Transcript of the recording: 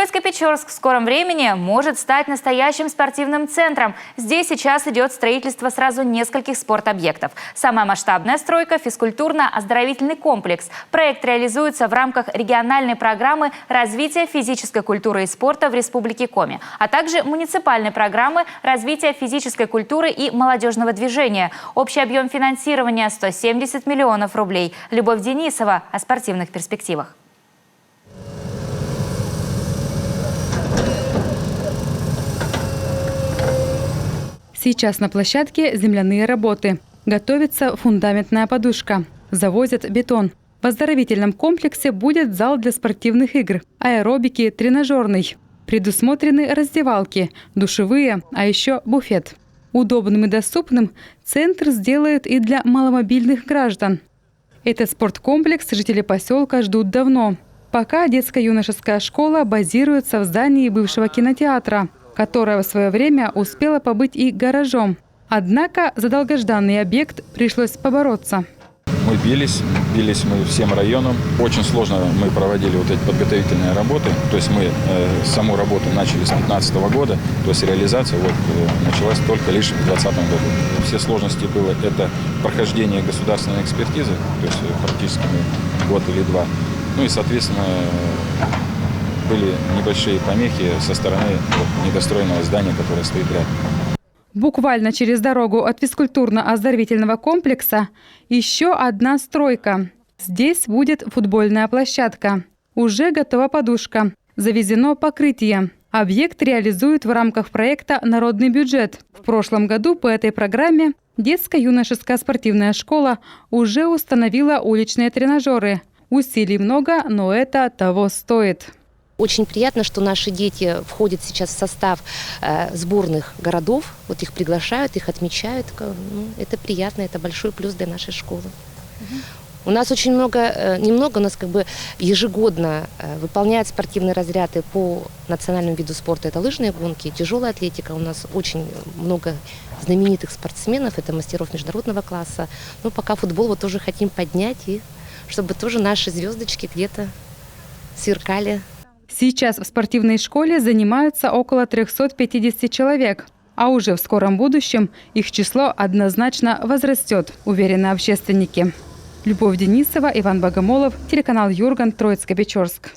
Троицко-Печорск в скором времени может стать настоящим спортивным центром. Здесь сейчас идет строительство сразу нескольких спортобъектов. Самая масштабная стройка – физкультурно-оздоровительный комплекс. Проект реализуется в рамках региональной программы развития физической культуры и спорта в Республике Коми, а также муниципальной программы развития физической культуры и молодежного движения. Общий объем финансирования – 170 миллионов рублей. Любовь Денисова о спортивных перспективах. Сейчас на площадке земляные работы. Готовится фундаментная подушка. Завозят бетон. В оздоровительном комплексе будет зал для спортивных игр, аэробики, тренажерный. Предусмотрены раздевалки, душевые, а еще буфет. Удобным и доступным центр сделают и для маломобильных граждан. Этот спорткомплекс жители поселка ждут давно. Пока детско-юношеская школа базируется в здании бывшего кинотеатра, которая в свое время успела побыть и гаражом. Однако за долгожданный объект пришлось побороться. Мы бились мы всем районом. Очень сложно мы проводили вот эти подготовительные работы. То есть мы саму работу начали с 2015 года, то есть реализация началась только лишь в 2020 году. Все сложности было это прохождение государственной экспертизы, то есть практически год или два. Ну и, соответственно, были небольшие помехи со стороны недостроенного здания, которое стоит рядом. Буквально через дорогу от физкультурно-оздоровительного комплекса еще одна стройка. Здесь будет футбольная площадка. Уже готова подушка. Завезено покрытие. Объект реализуют в рамках проекта «Народный бюджет». В прошлом году по этой программе детско-юношеская спортивная школа уже установила уличные тренажеры. Усилий много, но это того стоит. Очень приятно, что наши дети входят сейчас в состав сборных городов. Вот их приглашают, их отмечают. Это приятно, это большой плюс для нашей школы. У нас очень немного, у нас ежегодно выполняют спортивные разряды по национальному виду спорта. Это лыжные гонки, тяжелая атлетика. У нас очень много знаменитых спортсменов, это мастеров международного класса. Но пока футбол тоже хотим поднять, и чтобы тоже наши звездочки где-то сверкали. Сейчас в спортивной школе занимаются около 350 человек. А уже в скором будущем их число однозначно возрастет, уверены общественники. Любовь Денисова, Иван Богомолов, телеканал Юрган, Троицко-Печорск.